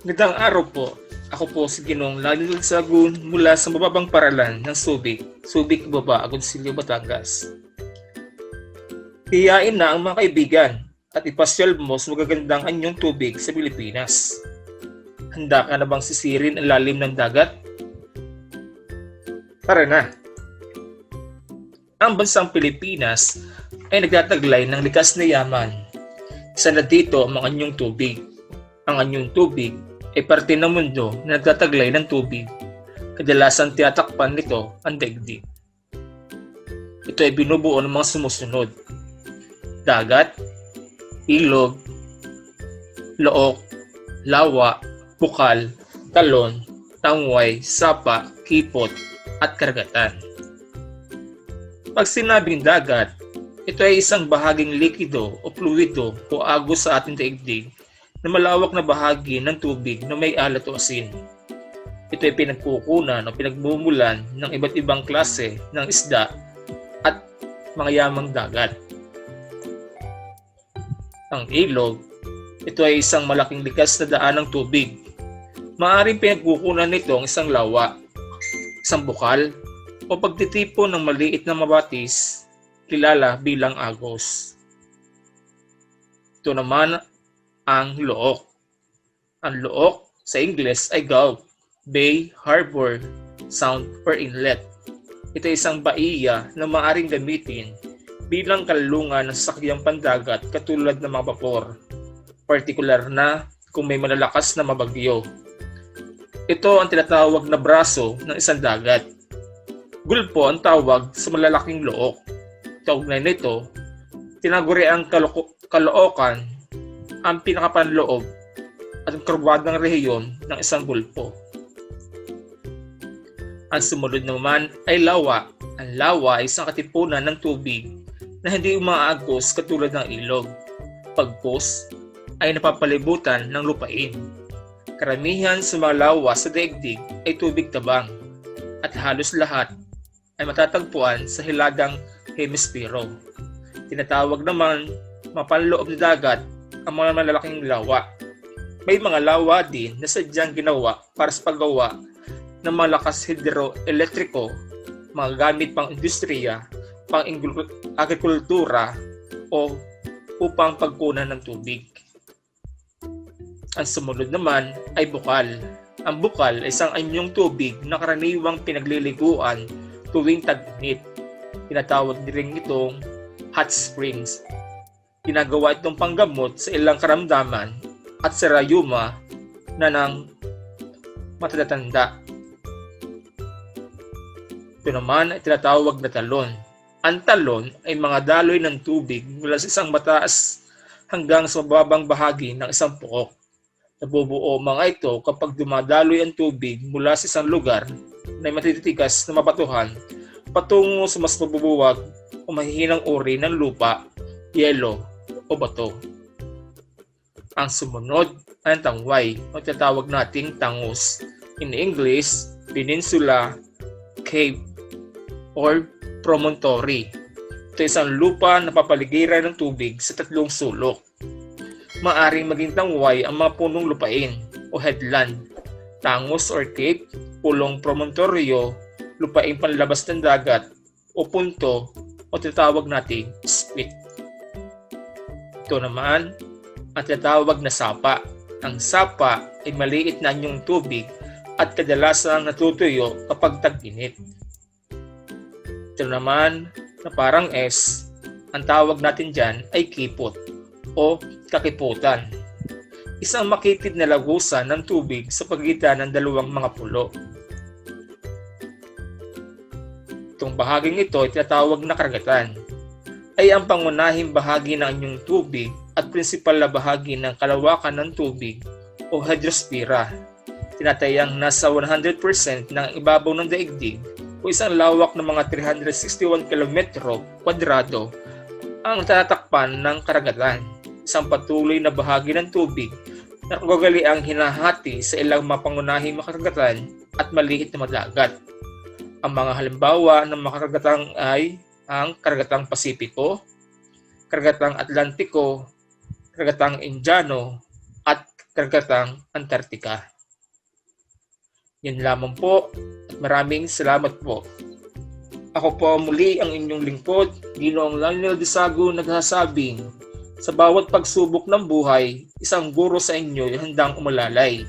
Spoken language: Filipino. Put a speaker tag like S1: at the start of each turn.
S1: Magandang araw po. Ako po si Ginong Sagun mula sa mababang paralan ng Subic, Baba, Agoncillo, Batangas. Hiyain na ang mga kaibigan at ipasyal mo sa magagandang anyong tubig sa Pilipinas. Handa ka na bang sisirin ang lalim ng dagat? Tara na! Ang bansang Pilipinas ay nagtataglay ng likas na yaman. Isa na dito ang mga anyong tubig. Ang anyong tubig ay parte ng mundo na nagtataglay ng tubig. Kadalasan tiyatakpan nito ang daigdig. Ito ay binubuo ng mga sumusunod: dagat, ilog, look, lawa, bukal, talon, tangway, sapa, kipot, at karagatan. Pag sinabing dagat, ito ay isang bahaging likido o fluido o agos sa ating daigdig na malawak na bahagi ng tubig na may alat o asin. Ito ay pinagkukunan o pinagmumulan ng iba't ibang klase ng isda at mga yamang dagat. Ang ilog, ito ay isang malaking likas na daan ng tubig. Maaaring pinagkukunan nito ang isang lawa, isang bukal, o pagtitipon ng maliit na mabatis, kilala bilang agos. Ito naman ang look. Ang look sa Ingles ay gulf, bay, harbor, sound, or inlet. Ito ay isang baiya na maaaring gamitin bilang kalungan ng sasakyang pandagat katulad ng mga vapor, partikular na kung may malalakas na mabagyo. Ito ang tinatawag na braso ng isang dagat. Gulpo ang tawag sa malalaking look. Kaugnay nito, tinaguri ang kalookan ang pinakapanloob at kurbadang rehiyon ng isang gulpo. Ang sumunod naman ay lawa. Ang lawa ay isang katipunan ng tubig na hindi umaagos katulad ng ilog. Pagkos ay napapalibutan ng lupain. Karamihan sa mga lawa sa daigdig ay tubig tabang at halos lahat ay matatagpuan sa hilagang hemispero. Tinatawag naman mapanloob na dagat ang mga malalaking lawa. May mga lawa din na sadyang ginawa para sa paggawa ng malakas hidroelektriko, mga gamit pang industriya, pang agrikultura o upang pagkunan ng tubig. Ang sumunod naman ay bukal. Ang bukal ay isang anyong tubig na karaniwang pinagliliguan tuwing tag-init. Tinatawag din itong hot springs. Ginagawa itong panggamot sa ilang karamdaman at sa rayuma na ng matatanda. Ito naman ay tinatawag na talon. Ang talon ay mga daloy ng tubig mula sa isang mataas hanggang sa mababang bahagi ng isang puok. Nabubuo mga ito kapag dumadaloy ang tubig mula sa isang lugar na matititigas na mabatuhan patungo sa mas mabubuwag o mahihinang uri ng lupa, yelo o bato. Ang sumunod ay ang tangway o tinatawag nating tangus. In English, peninsula, cave, or promontory. Ito ay isang lupa na papaligiran ng tubig sa tatlong sulok. Maaring maging tangway ang mga punong lupain o headland, tangus or cape, pulong promontoryo, lupaing panlabas ng dagat, o punto o tinatawag nating spit. Ito naman ang tinatawag na sapa. Ang sapa ay maliit na anyong tubig at kadalasang natutuyo kapag tag-init. Ito naman na parang S, ang tawag natin dyan ay kipot o kakiputan. Isang makitid na lagusan ng tubig sa pagitan ng dalawang mga pulo. Itong bahaging ito ay tinatawag na karagatan. Ay ang pangunahing bahagi ng anyong tubig at prinsipal na bahagi ng kalawakan ng tubig o hydrosphere. Tinatayang nasa 100% ng ibabaw ng daigdig o isang lawak ng mga 361 km² ang tatakpan ng karagatan. Isang patuloy na bahagi ng tubig na kagaliang hinahati sa ilang mapangunahing makaragatan at maliit na madagat. Ang mga halimbawa ng makaragatang ay ang Karagatang Pasipiko, Karagatang Atlantiko, Karagatang Indiano, at Karagatang Antarctica. Yan lamang po at maraming salamat po. Ako po muli ang inyong lingkod, Ginoong Lionel Disago, nagsasabing, sa bawat pagsubok ng buhay, isang guro sa inyo ay handang umalalay.